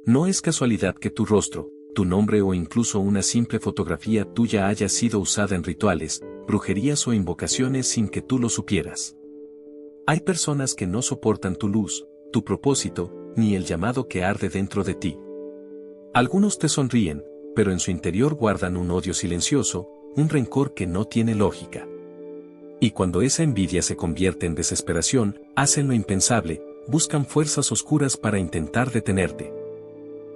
No es casualidad que tu rostro, tu nombre o incluso una simple fotografía tuya haya sido usada en rituales, brujerías o invocaciones sin que tú lo supieras. Hay personas que no soportan tu luz, tu propósito, ni el llamado que arde dentro de ti. Algunos te sonríen, pero en su interior guardan un odio silencioso, un rencor que no tiene lógica. Y cuando esa envidia se convierte en desesperación, hacen lo impensable, buscan fuerzas oscuras para intentar detenerte.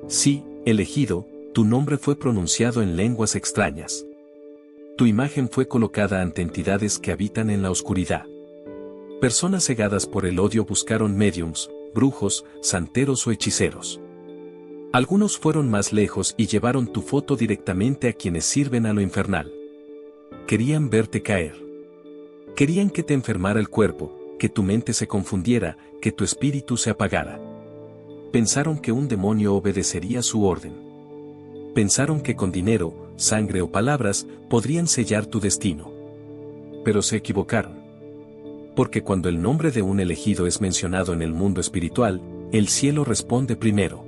Sí, elegido, tu nombre fue pronunciado en lenguas extrañas. Tu imagen fue colocada ante entidades que habitan en la oscuridad. Personas cegadas por el odio buscaron médiums, brujos, santeros o hechiceros. Algunos fueron más lejos y llevaron tu foto directamente a quienes sirven a lo infernal. Querían verte caer. Querían que te enfermara el cuerpo, que tu mente se confundiera, que tu espíritu se apagara. Pensaron que un demonio obedecería su orden. Pensaron que con dinero, sangre o palabras podrían sellar tu destino. Pero se equivocaron. Porque cuando el nombre de un elegido es mencionado en el mundo espiritual, el cielo responde primero.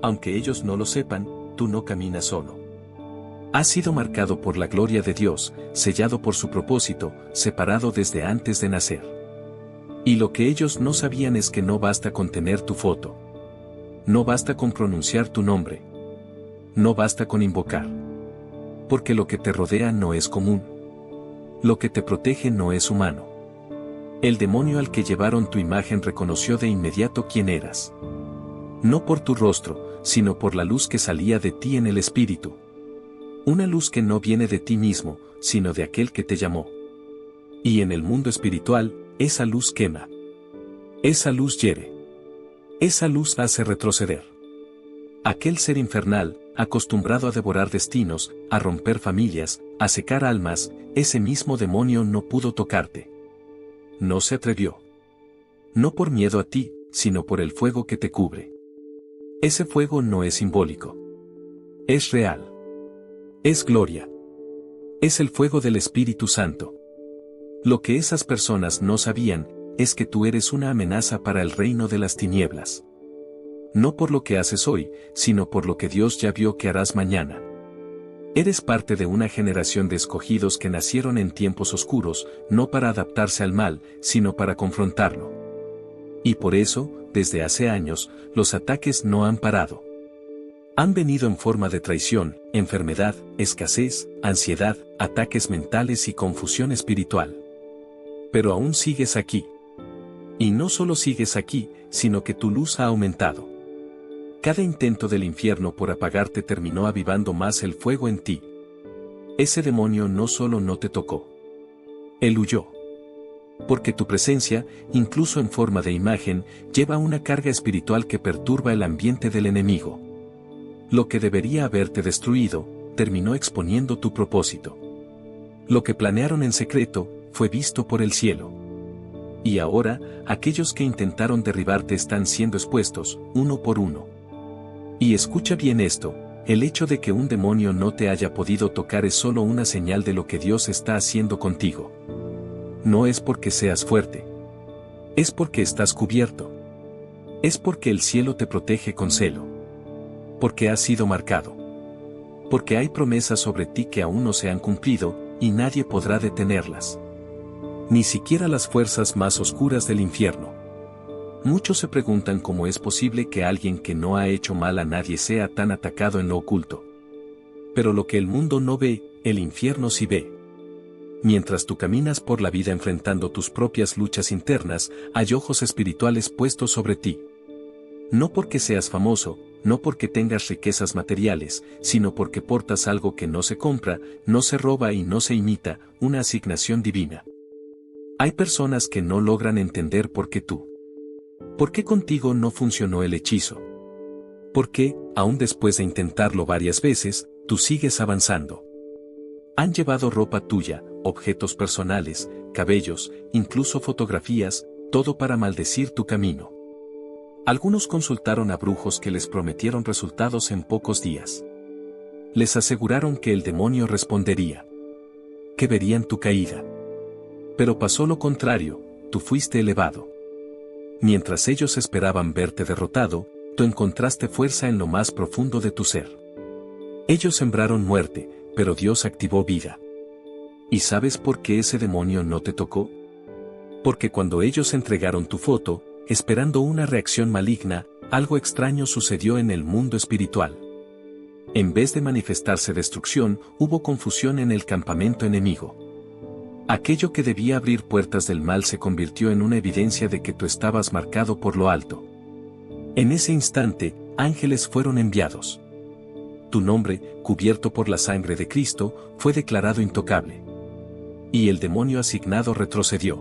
Aunque ellos no lo sepan, tú no caminas solo. Has sido marcado por la gloria de Dios, sellado por su propósito, separado desde antes de nacer. Y lo que ellos no sabían es que no basta con tener tu foto. No basta con pronunciar tu nombre. No basta con invocar. Porque lo que te rodea no es común. Lo que te protege no es humano. El demonio al que llevaron tu imagen reconoció de inmediato quién eras. No por tu rostro, sino por la luz que salía de ti en el espíritu. Una luz que no viene de ti mismo, sino de aquel que te llamó. Y en el mundo espiritual, esa luz quema. Esa luz hiere. Esa luz hace retroceder. Aquel ser infernal, acostumbrado a devorar destinos, a romper familias, a secar almas, ese mismo demonio no pudo tocarte. No se atrevió. No por miedo a ti, sino por el fuego que te cubre. Ese fuego no es simbólico. Es real. Es gloria. Es el fuego del Espíritu Santo. Lo que esas personas no sabían, es que tú eres una amenaza para el reino de las tinieblas. No por lo que haces hoy, sino por lo que Dios ya vio que harás mañana. Eres parte de una generación de escogidos que nacieron en tiempos oscuros, no para adaptarse al mal, sino para confrontarlo. Y por eso, desde hace años, los ataques no han parado. Han venido en forma de traición, enfermedad, escasez, ansiedad, ataques mentales y confusión espiritual. Pero aún sigues aquí. Y no solo sigues aquí, sino que tu luz ha aumentado. Cada intento del infierno por apagarte terminó avivando más el fuego en ti. Ese demonio no solo no te tocó. Él huyó. Porque tu presencia, incluso en forma de imagen, lleva una carga espiritual que perturba el ambiente del enemigo. Lo que debería haberte destruido, terminó exponiendo tu propósito. Lo que planearon en secreto, fue visto por el cielo. Y ahora, aquellos que intentaron derribarte están siendo expuestos, uno por uno. Y escucha bien esto, el hecho de que un demonio no te haya podido tocar es solo una señal de lo que Dios está haciendo contigo. No es porque seas fuerte. Es porque estás cubierto. Es porque el cielo te protege con celo. Porque has sido marcado. Porque hay promesas sobre ti que aún no se han cumplido, y nadie podrá detenerlas. Ni siquiera las fuerzas más oscuras del infierno. Muchos se preguntan cómo es posible que alguien que no ha hecho mal a nadie sea tan atacado en lo oculto. Pero lo que el mundo no ve, el infierno sí ve. Mientras tú caminas por la vida enfrentando tus propias luchas internas, hay ojos espirituales puestos sobre ti. No porque seas famoso, no porque tengas riquezas materiales, sino porque portas algo que no se compra, no se roba y no se imita, una asignación divina. Hay personas que no logran entender por qué tú. ¿Por qué contigo no funcionó el hechizo? ¿Por qué, aún después de intentarlo varias veces, tú sigues avanzando? Han llevado ropa tuya, objetos personales, cabellos, incluso fotografías, todo para maldecir tu camino. Algunos consultaron a brujos que les prometieron resultados en pocos días. Les aseguraron que el demonio respondería. Que verían tu caída. Pero pasó lo contrario, tú fuiste elevado. Mientras ellos esperaban verte derrotado, tú encontraste fuerza en lo más profundo de tu ser. Ellos sembraron muerte, pero Dios activó vida. ¿Y sabes por qué ese demonio no te tocó? Porque cuando ellos entregaron tu foto, esperando una reacción maligna, algo extraño sucedió en el mundo espiritual. En vez de manifestarse destrucción, hubo confusión en el campamento enemigo. Aquello que debía abrir puertas del mal se convirtió en una evidencia de que tú estabas marcado por lo alto. En ese instante, ángeles fueron enviados. Tu nombre, cubierto por la sangre de Cristo, fue declarado intocable. Y el demonio asignado retrocedió.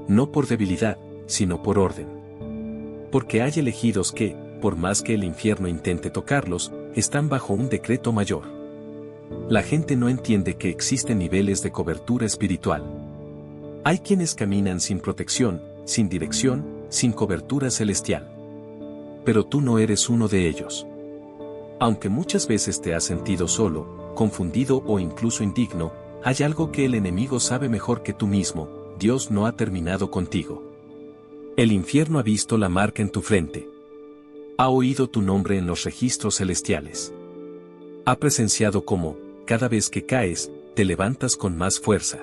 No por debilidad, sino por orden. Porque hay elegidos que, por más que el infierno intente tocarlos, están bajo un decreto mayor. La gente no entiende que existen niveles de cobertura espiritual. Hay quienes caminan sin protección, sin dirección, sin cobertura celestial. Pero tú no eres uno de ellos. Aunque muchas veces te has sentido solo, confundido o incluso indigno, hay algo que el enemigo sabe mejor que tú mismo: Dios no ha terminado contigo. El infierno ha visto la marca en tu frente. Ha oído tu nombre en los registros celestiales. Ha presenciado cómo, cada vez que caes, te levantas con más fuerza.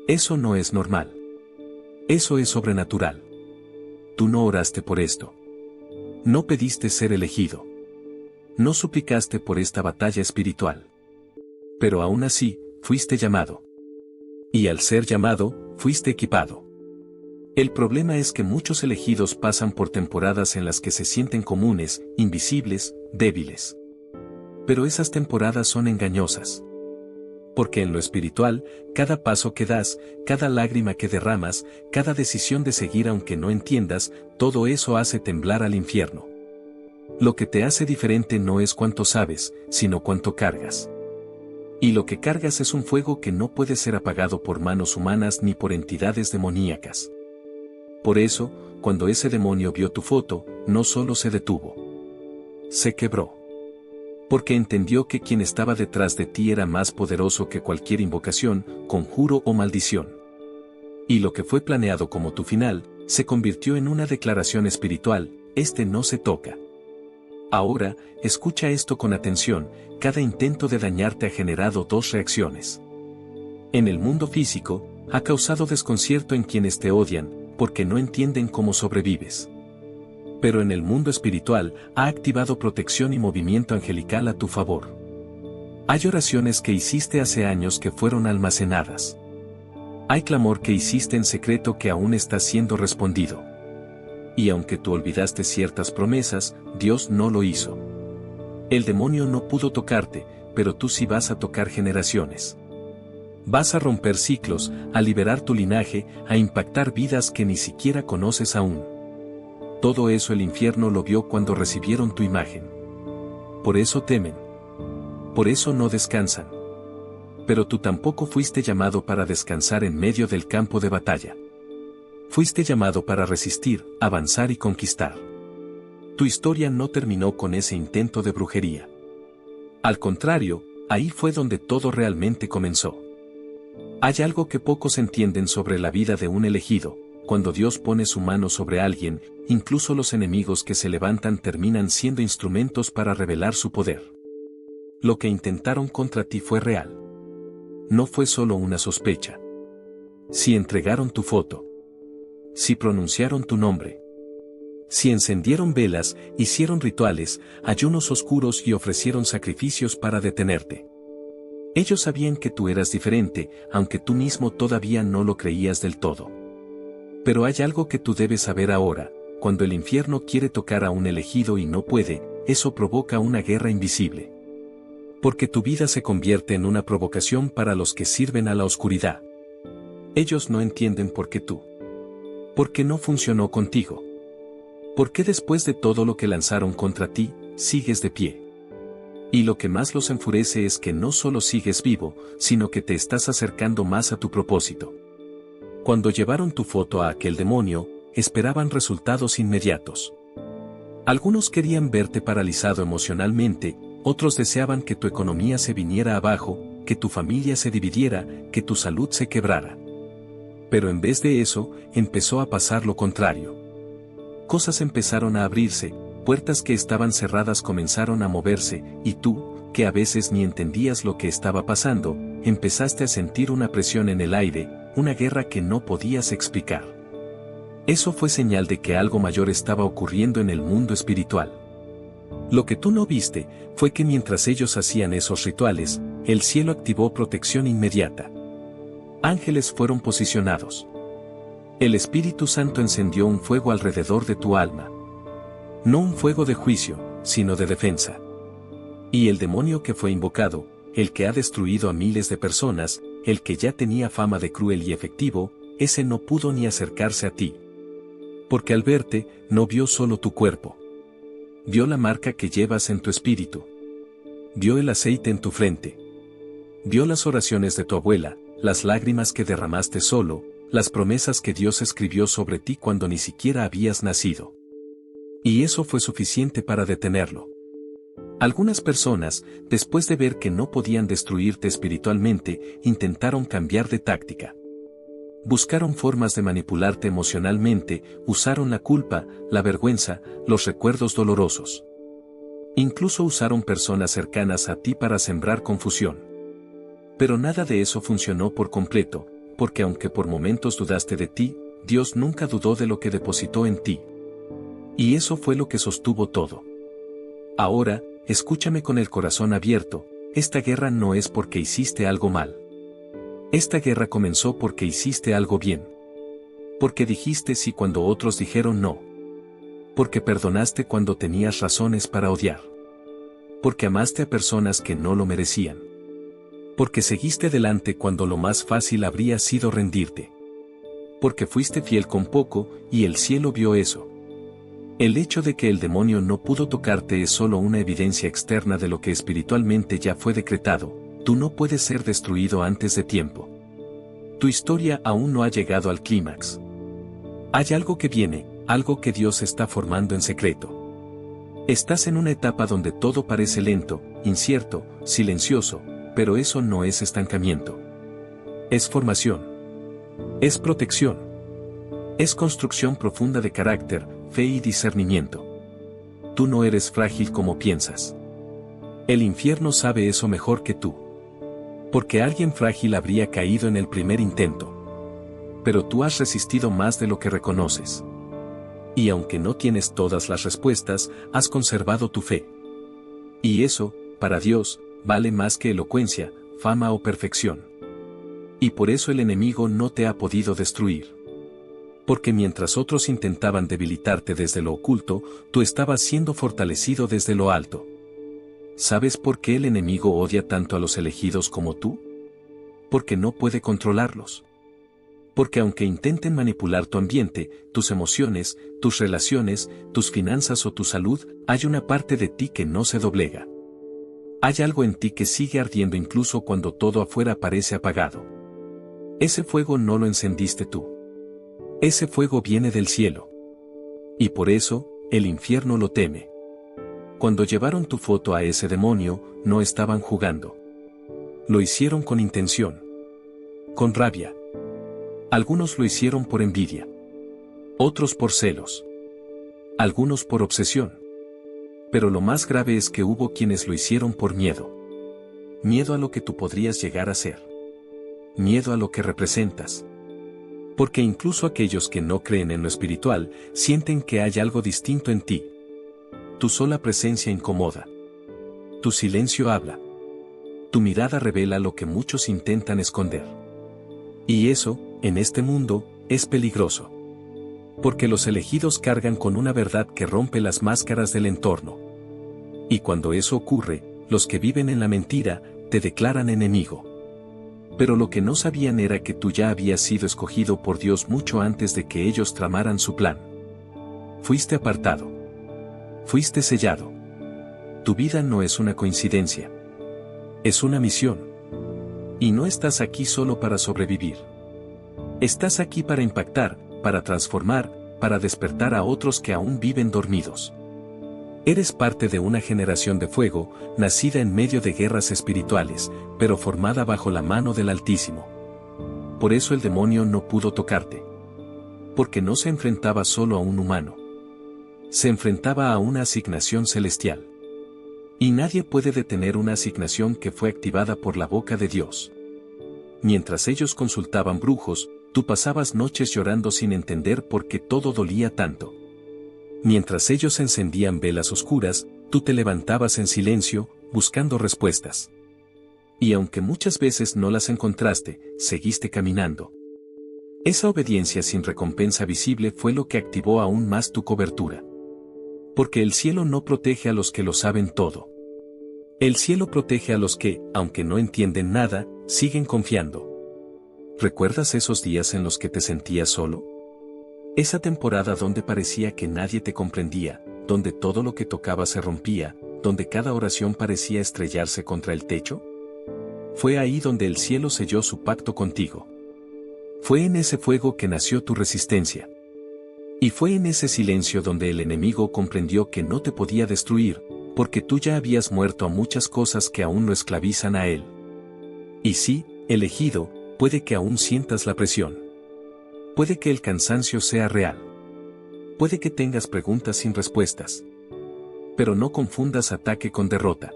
Eso no es normal. Eso es sobrenatural. Tú no oraste por esto. No pediste ser elegido. No suplicaste por esta batalla espiritual. Pero aún así, fuiste llamado. Y al ser llamado, fuiste equipado. El problema es que muchos elegidos pasan por temporadas en las que se sienten comunes, invisibles, débiles. Pero esas temporadas son engañosas. Porque en lo espiritual, cada paso que das, cada lágrima que derramas, cada decisión de seguir aunque no entiendas, todo eso hace temblar al infierno. Lo que te hace diferente no es cuánto sabes, sino cuánto cargas. Y lo que cargas es un fuego que no puede ser apagado por manos humanas ni por entidades demoníacas. Por eso, cuando ese demonio vio tu foto, no solo se detuvo. Se quebró. Porque entendió que quien estaba detrás de ti era más poderoso que cualquier invocación, conjuro o maldición. Y lo que fue planeado como tu final, se convirtió en una declaración espiritual: este no se toca. Ahora, escucha esto con atención: cada intento de dañarte ha generado dos reacciones. En el mundo físico, ha causado desconcierto en quienes te odian, porque no entienden cómo sobrevives. Pero en el mundo espiritual, ha activado protección y movimiento angelical a tu favor. Hay oraciones que hiciste hace años que fueron almacenadas. Hay clamor que hiciste en secreto que aún está siendo respondido. Y aunque tú olvidaste ciertas promesas, Dios no lo hizo. El demonio no pudo tocarte, pero tú sí vas a tocar generaciones. Vas a romper ciclos, a liberar tu linaje, a impactar vidas que ni siquiera conoces aún. Todo eso el infierno lo vio cuando recibieron tu imagen. Por eso temen. Por eso no descansan. Pero tú tampoco fuiste llamado para descansar en medio del campo de batalla. Fuiste llamado para resistir, avanzar y conquistar. Tu historia no terminó con ese intento de brujería. Al contrario, ahí fue donde todo realmente comenzó. Hay algo que pocos entienden sobre la vida de un elegido: cuando Dios pone su mano sobre alguien, incluso los enemigos que se levantan terminan siendo instrumentos para revelar su poder. Lo que intentaron contra ti fue real. No fue solo una sospecha. Si entregaron tu foto, si pronunciaron tu nombre, si encendieron velas, hicieron rituales, ayunos oscuros y ofrecieron sacrificios para detenerte. Ellos sabían que tú eras diferente, aunque tú mismo todavía no lo creías del todo. Pero hay algo que tú debes saber ahora: cuando el infierno quiere tocar a un elegido y no puede, eso provoca una guerra invisible. Porque tu vida se convierte en una provocación para los que sirven a la oscuridad. Ellos no entienden por qué tú. ¿Por qué no funcionó contigo? ¿Por qué después de todo lo que lanzaron contra ti, sigues de pie? Y lo que más los enfurece es que no solo sigues vivo, sino que te estás acercando más a tu propósito. Cuando llevaron tu foto a aquel demonio, esperaban resultados inmediatos. Algunos querían verte paralizado emocionalmente, otros deseaban que tu economía se viniera abajo, que tu familia se dividiera, que tu salud se quebrara. Pero en vez de eso, empezó a pasar lo contrario. Cosas empezaron a abrirse, puertas que estaban cerradas comenzaron a moverse, y tú, que a veces ni entendías lo que estaba pasando, empezaste a sentir una presión en el aire, una guerra que no podías explicar. Eso fue señal de que algo mayor estaba ocurriendo en el mundo espiritual. Lo que tú no viste, fue que mientras ellos hacían esos rituales, el cielo activó protección inmediata. Ángeles fueron posicionados. El Espíritu Santo encendió un fuego alrededor de tu alma. No un fuego de juicio, sino de defensa. Y el demonio que fue invocado, el que ha destruido a miles de personas, el que ya tenía fama de cruel y efectivo, ese no pudo ni acercarse a ti. Porque al verte, no vio solo tu cuerpo. Vio la marca que llevas en tu espíritu. Vio el aceite en tu frente. Vio las oraciones de tu abuela, las lágrimas que derramaste solo, las promesas que Dios escribió sobre ti cuando ni siquiera habías nacido. Y eso fue suficiente para detenerlo. Algunas personas, después de ver que no podían destruirte espiritualmente, intentaron cambiar de táctica. Buscaron formas de manipularte emocionalmente, usaron la culpa, la vergüenza, los recuerdos dolorosos. Incluso usaron personas cercanas a ti para sembrar confusión. Pero nada de eso funcionó por completo, porque aunque por momentos dudaste de ti, Dios nunca dudó de lo que depositó en ti. Y eso fue lo que sostuvo todo. Ahora, escúchame con el corazón abierto, esta guerra no es porque hiciste algo mal. Esta guerra comenzó porque hiciste algo bien. Porque dijiste sí cuando otros dijeron no. Porque perdonaste cuando tenías razones para odiar. Porque amaste a personas que no lo merecían. Porque seguiste adelante cuando lo más fácil habría sido rendirte. Porque fuiste fiel con poco, y el cielo vio eso. El hecho de que el demonio no pudo tocarte es solo una evidencia externa de lo que espiritualmente ya fue decretado. Tú no puedes ser destruido antes de tiempo. Tu historia aún no ha llegado al clímax. Hay algo que viene, algo que Dios está formando en secreto. Estás en una etapa donde todo parece lento, incierto, silencioso, pero eso no es estancamiento. Es formación. Es protección. Es construcción profunda de carácter, fe y discernimiento. Tú no eres frágil como piensas. El infierno sabe eso mejor que tú. Porque alguien frágil habría caído en el primer intento. Pero tú has resistido más de lo que reconoces. Y aunque no tienes todas las respuestas, has conservado tu fe. Y eso, para Dios, vale más que elocuencia, fama o perfección. Y por eso el enemigo no te ha podido destruir. Porque mientras otros intentaban debilitarte desde lo oculto, tú estabas siendo fortalecido desde lo alto. ¿Sabes por qué el enemigo odia tanto a los elegidos como tú? Porque no puede controlarlos. Porque aunque intenten manipular tu ambiente, tus emociones, tus relaciones, tus finanzas o tu salud, hay una parte de ti que no se doblega. Hay algo en ti que sigue ardiendo incluso cuando todo afuera parece apagado. Ese fuego no lo encendiste tú. Ese fuego viene del cielo. Y por eso, el infierno lo teme. Cuando llevaron tu foto a ese demonio, no estaban jugando. Lo hicieron con intención. Con rabia. Algunos lo hicieron por envidia. Otros por celos. Algunos por obsesión. Pero lo más grave es que hubo quienes lo hicieron por miedo. Miedo a lo que tú podrías llegar a ser. Miedo a lo que representas. Porque incluso aquellos que no creen en lo espiritual, sienten que hay algo distinto en ti. Tu sola presencia incomoda. Tu silencio habla. Tu mirada revela lo que muchos intentan esconder. Y eso, en este mundo, es peligroso. Porque los elegidos cargan con una verdad que rompe las máscaras del entorno. Y cuando eso ocurre, los que viven en la mentira, te declaran enemigo. Pero lo que no sabían era que tú ya habías sido escogido por Dios mucho antes de que ellos tramaran su plan. Fuiste apartado. Fuiste sellado. Tu vida no es una coincidencia. Es una misión. Y no estás aquí solo para sobrevivir. Estás aquí para impactar, para transformar, para despertar a otros que aún viven dormidos. Eres parte de una generación de fuego, nacida en medio de guerras espirituales, pero formada bajo la mano del Altísimo. Por eso el demonio no pudo tocarte. Porque no se enfrentaba solo a un humano. se enfrentaba a una asignación celestial. Y nadie puede detener una asignación que fue activada por la boca de Dios. Mientras ellos consultaban brujos, tú pasabas noches llorando sin entender por qué todo dolía tanto. Mientras ellos encendían velas oscuras, tú te levantabas en silencio, buscando respuestas. Y aunque muchas veces no las encontraste, seguiste caminando. Esa obediencia sin recompensa visible fue lo que activó aún más tu cobertura. Porque el cielo no protege a los que lo saben todo. El cielo protege a los que, aunque no entienden nada, siguen confiando. ¿Recuerdas esos días en los que te sentías solo? Esa temporada donde parecía que nadie te comprendía, donde todo lo que tocaba se rompía, donde cada oración parecía estrellarse contra el techo. Fue ahí donde el cielo selló su pacto contigo. Fue en ese fuego que nació tu resistencia. Y fue en ese silencio donde el enemigo comprendió que no te podía destruir, porque tú ya habías muerto a muchas cosas que aún lo esclavizan a él. Y sí, elegido, puede que aún sientas la presión. Puede que el cansancio sea real. Puede que tengas preguntas sin respuestas. Pero no confundas ataque con derrota.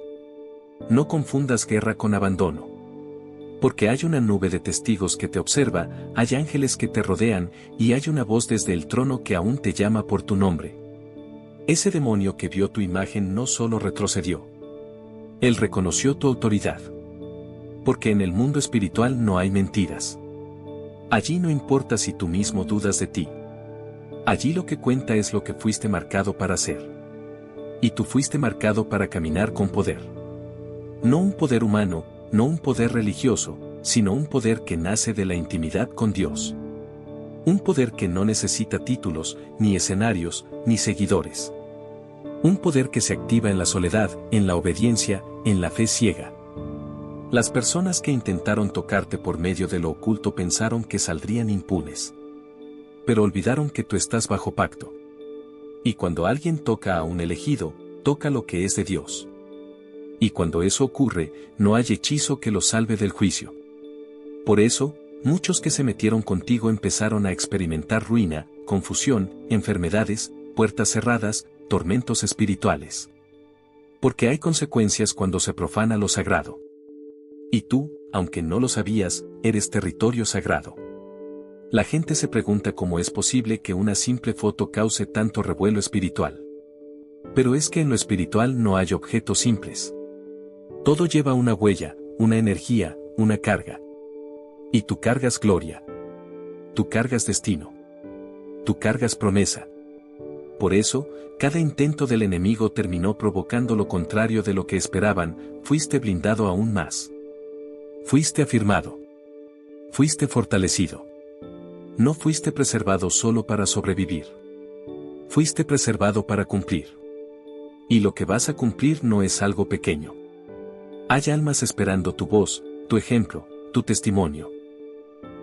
No confundas guerra con abandono. Porque hay una nube de testigos que te observa, hay ángeles que te rodean, y hay una voz desde el trono que aún te llama por tu nombre. Ese demonio que vio tu imagen no solo retrocedió. Él reconoció tu autoridad. Porque en el mundo espiritual no hay mentiras. Allí no importa si tú mismo dudas de ti. Allí lo que cuenta es lo que fuiste marcado para hacer. Y tú fuiste marcado para caminar con poder. No un poder humano, no un poder religioso, sino un poder que nace de la intimidad con Dios. Un poder que no necesita títulos, ni escenarios, ni seguidores. Un poder que se activa en la soledad, en la obediencia, en la fe ciega. Las personas que intentaron tocarte por medio de lo oculto pensaron que saldrían impunes. Pero olvidaron que tú estás bajo pacto. Y cuando alguien toca a un elegido, toca lo que es de Dios. Y cuando eso ocurre, no hay hechizo que lo salve del juicio. Por eso, muchos que se metieron contigo empezaron a experimentar ruina, confusión, enfermedades, puertas cerradas, tormentos espirituales. Porque hay consecuencias cuando se profana lo sagrado. Y tú, aunque no lo sabías, eres territorio sagrado. La gente se pregunta cómo es posible que una simple foto cause tanto revuelo espiritual. Pero es que en lo espiritual no hay objetos simples. Todo lleva una huella, una energía, una carga. Y tú cargas gloria. Tú cargas destino. Tú cargas promesa. Por eso, cada intento del enemigo terminó provocando lo contrario de lo que esperaban, fuiste blindado aún más. Fuiste afirmado. Fuiste fortalecido. No fuiste preservado solo para sobrevivir. Fuiste preservado para cumplir. Y lo que vas a cumplir no es algo pequeño. Hay almas esperando tu voz, tu ejemplo, tu testimonio.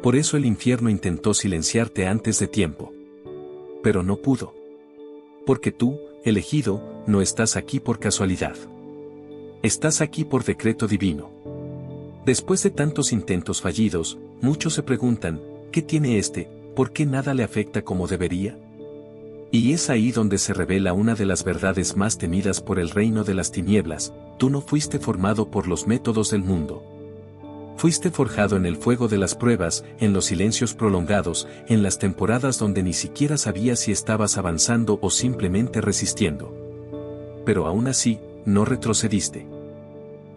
Por eso el infierno intentó silenciarte antes de tiempo. Pero no pudo. Porque tú, elegido, no estás aquí por casualidad. Estás aquí por decreto divino. Después de tantos intentos fallidos, muchos se preguntan, ¿qué tiene este? ¿Por qué nada le afecta como debería? Y es ahí donde se revela una de las verdades más temidas por el reino de las tinieblas: tú no fuiste formado por los métodos del mundo. Fuiste forjado en el fuego de las pruebas, en los silencios prolongados, en las temporadas donde ni siquiera sabías si estabas avanzando o simplemente resistiendo. Pero aún así, no retrocediste.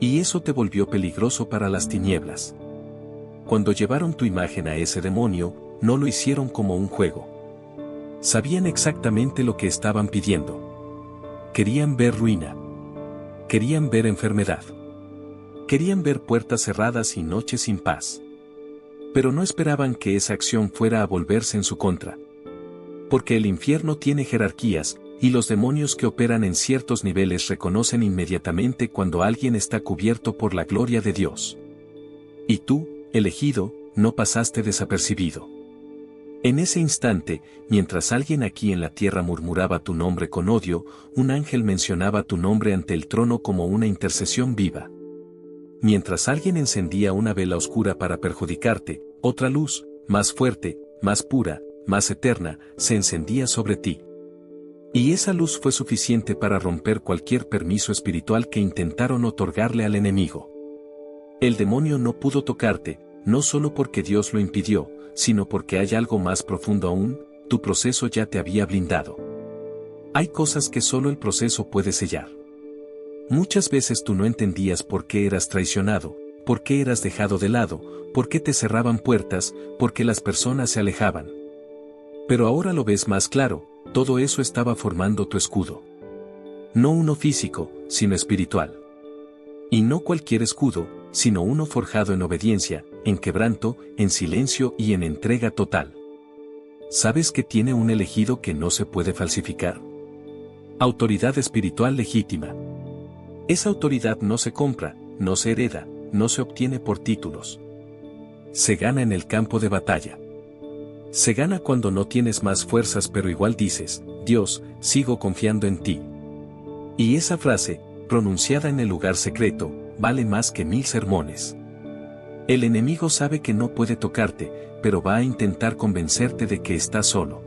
Y eso te volvió peligroso para las tinieblas. Cuando llevaron tu imagen a ese demonio, no lo hicieron como un juego. Sabían exactamente lo que estaban pidiendo. Querían ver ruina. Querían ver enfermedad. Querían ver puertas cerradas y noches sin paz. Pero no esperaban que esa acción fuera a volverse en su contra. Porque el infierno tiene jerarquías, y los demonios que operan en ciertos niveles reconocen inmediatamente cuando alguien está cubierto por la gloria de Dios. Y tú, elegido, no pasaste desapercibido. En ese instante, mientras alguien aquí en la tierra murmuraba tu nombre con odio, un ángel mencionaba tu nombre ante el trono como una intercesión viva. Mientras alguien encendía una vela oscura para perjudicarte, otra luz, más fuerte, más pura, más eterna, se encendía sobre ti. Y esa luz fue suficiente para romper cualquier permiso espiritual que intentaron otorgarle al enemigo. El demonio no pudo tocarte, no solo porque Dios lo impidió, sino porque hay algo más profundo aún, tu proceso ya te había blindado. Hay cosas que solo el proceso puede sellar. Muchas veces tú no entendías por qué eras traicionado, por qué eras dejado de lado, por qué te cerraban puertas, por qué las personas se alejaban. Pero ahora lo ves más claro, todo eso estaba formando tu escudo. No uno físico, sino espiritual. Y no cualquier escudo, sino uno forjado en obediencia, en quebranto, en silencio y en entrega total. ¿Sabes que tiene un elegido que no se puede falsificar? Autoridad espiritual legítima. Esa autoridad no se compra, no se hereda, no se obtiene por títulos. Se gana en el campo de batalla. Se gana cuando no tienes más fuerzas pero igual dices, Dios, sigo confiando en ti. Y esa frase, pronunciada en el lugar secreto, vale más que 1000 sermones. El enemigo sabe que no puede tocarte, pero va a intentar convencerte de que estás solo.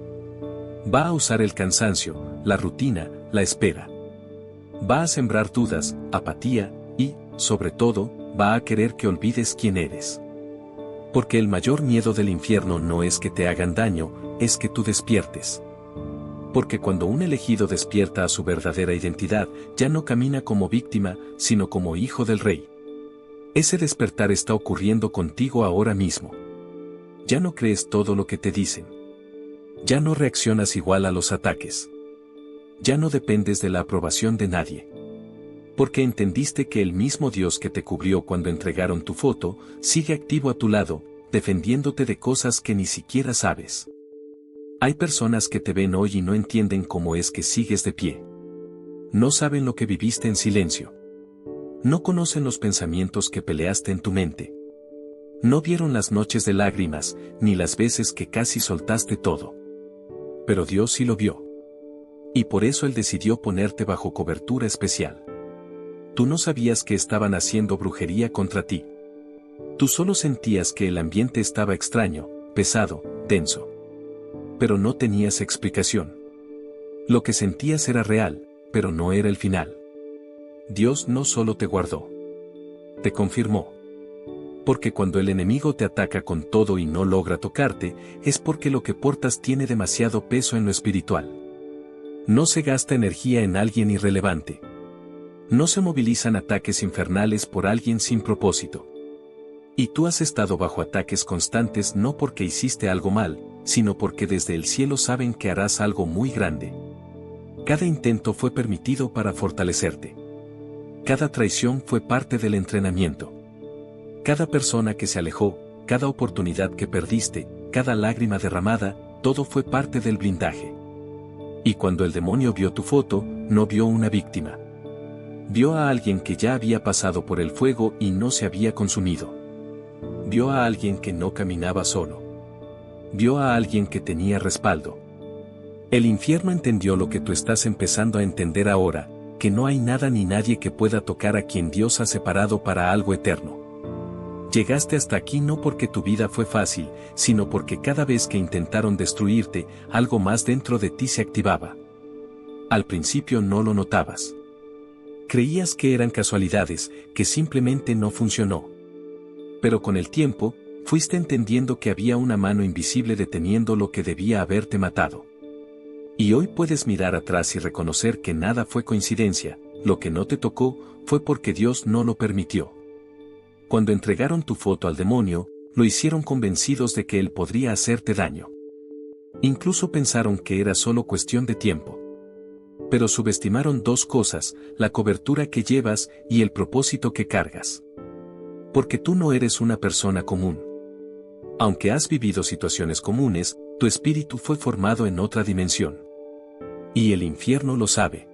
Va a usar el cansancio, la rutina, la espera. Va a sembrar dudas, apatía, y, sobre todo, va a querer que olvides quién eres. Porque el mayor miedo del infierno no es que te hagan daño, es que tú despiertes. Porque cuando un elegido despierta a su verdadera identidad, ya no camina como víctima, sino como hijo del rey. Ese despertar está ocurriendo contigo ahora mismo. Ya no crees todo lo que te dicen. Ya no reaccionas igual a los ataques. Ya no dependes de la aprobación de nadie. Porque entendiste que el mismo Dios que te cubrió cuando entregaron tu foto, sigue activo a tu lado, defendiéndote de cosas que ni siquiera sabes. Hay personas que te ven hoy y no entienden cómo es que sigues de pie. No saben lo que viviste en silencio. No conocen los pensamientos que peleaste en tu mente. No vieron las noches de lágrimas, ni las veces que casi soltaste todo. Pero Dios sí lo vio. Y por eso Él decidió ponerte bajo cobertura especial. Tú no sabías que estaban haciendo brujería contra ti. Tú solo sentías que el ambiente estaba extraño, pesado, tenso. Pero no tenías explicación. Lo que sentías era real, pero no era el final. Dios no solo te guardó. Te confirmó. Porque cuando el enemigo te ataca con todo y no logra tocarte, es porque lo que portas tiene demasiado peso en lo espiritual. No se gasta energía en alguien irrelevante. No se movilizan ataques infernales por alguien sin propósito. Y tú has estado bajo ataques constantes no porque hiciste algo mal, sino porque desde el cielo saben que harás algo muy grande. Cada intento fue permitido para fortalecerte. Cada traición fue parte del entrenamiento. Cada persona que se alejó, cada oportunidad que perdiste, cada lágrima derramada, todo fue parte del blindaje. Y cuando el demonio vio tu foto, no vio una víctima. Vio a alguien que ya había pasado por el fuego y no se había consumido. Vio a alguien que no caminaba solo. Vio a alguien que tenía respaldo. El infierno entendió lo que tú estás empezando a entender ahora, que no hay nada ni nadie que pueda tocar a quien Dios ha separado para algo eterno. Llegaste hasta aquí no porque tu vida fue fácil, sino porque cada vez que intentaron destruirte, algo más dentro de ti se activaba. Al principio no lo notabas. Creías que eran casualidades, que simplemente no funcionó. Pero con el tiempo, fuiste entendiendo que había una mano invisible deteniendo lo que debía haberte matado. Y hoy puedes mirar atrás y reconocer que nada fue coincidencia, lo que no te tocó, fue porque Dios no lo permitió. Cuando entregaron tu foto al demonio, lo hicieron convencidos de que él podría hacerte daño. Incluso pensaron que era solo cuestión de tiempo. Pero subestimaron dos cosas, la cobertura que llevas y el propósito que cargas. Porque tú no eres una persona común. Aunque has vivido situaciones comunes, tu espíritu fue formado en otra dimensión. Y el infierno lo sabe.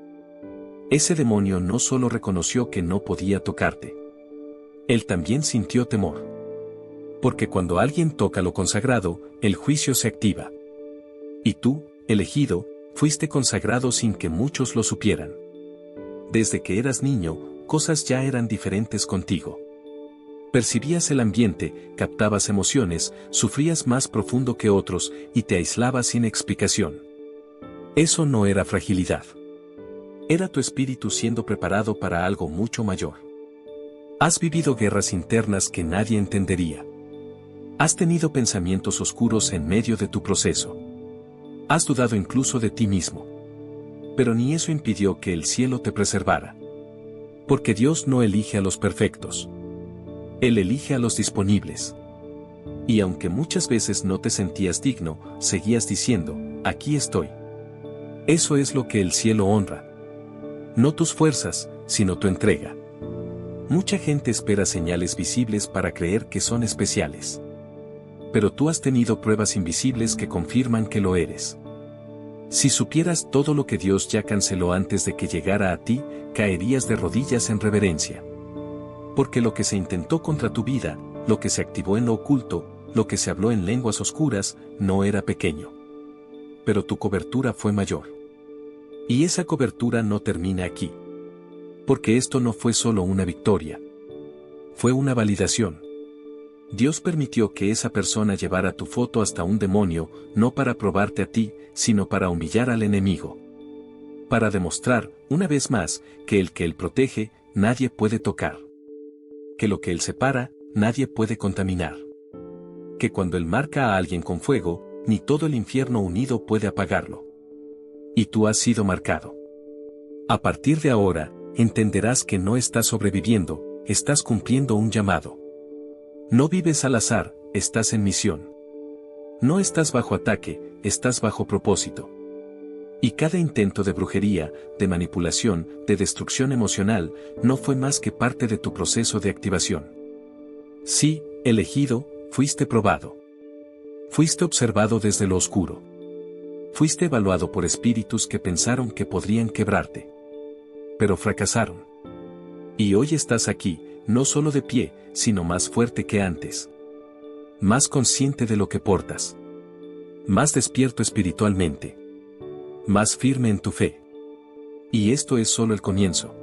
Ese demonio no solo reconoció que no podía tocarte. Él también sintió temor. Porque cuando alguien toca lo consagrado, el juicio se activa. Y tú, elegido, fuiste consagrado sin que muchos lo supieran. Desde que eras niño, cosas ya eran diferentes contigo. Percibías el ambiente, captabas emociones, sufrías más profundo que otros y te aislabas sin explicación. Eso no era fragilidad. Era tu espíritu siendo preparado para algo mucho mayor. Has vivido guerras internas que nadie entendería. Has tenido pensamientos oscuros en medio de tu proceso. Has dudado incluso de ti mismo. Pero ni eso impidió que el cielo te preservara. Porque Dios no elige a los perfectos. Él elige a los disponibles. Y aunque muchas veces no te sentías digno, seguías diciendo, aquí estoy. Eso es lo que el cielo honra. No tus fuerzas, sino tu entrega. Mucha gente espera señales visibles para creer que son especiales. Pero tú has tenido pruebas invisibles que confirman que lo eres. Si supieras todo lo que Dios ya canceló antes de que llegara a ti, caerías de rodillas en reverencia. Porque lo que se intentó contra tu vida, lo que se activó en lo oculto, lo que se habló en lenguas oscuras, no era pequeño. Pero tu cobertura fue mayor. Y esa cobertura no termina aquí. Porque esto no fue solo una victoria. Fue una validación. Dios permitió que esa persona llevara tu foto hasta un demonio, no para probarte a ti, sino para humillar al enemigo. Para demostrar, una vez más, que el que Él protege, nadie puede tocar. Que lo que Él separa, nadie puede contaminar. Que cuando Él marca a alguien con fuego, ni todo el infierno unido puede apagarlo. Y tú has sido marcado. A partir de ahora, entenderás que no estás sobreviviendo, estás cumpliendo un llamado. No vives al azar, estás en misión. No estás bajo ataque, estás bajo propósito. Y cada intento de brujería, de manipulación, de destrucción emocional, no fue más que parte de tu proceso de activación. Sí, elegido, fuiste probado. Fuiste observado desde lo oscuro. Fuiste evaluado por espíritus que pensaron que podrían quebrarte. Pero fracasaron. Y hoy estás aquí, no solo de pie, sino más fuerte que antes. Más consciente de lo que portas. Más despierto espiritualmente. Más firme en tu fe. Y esto es solo el comienzo.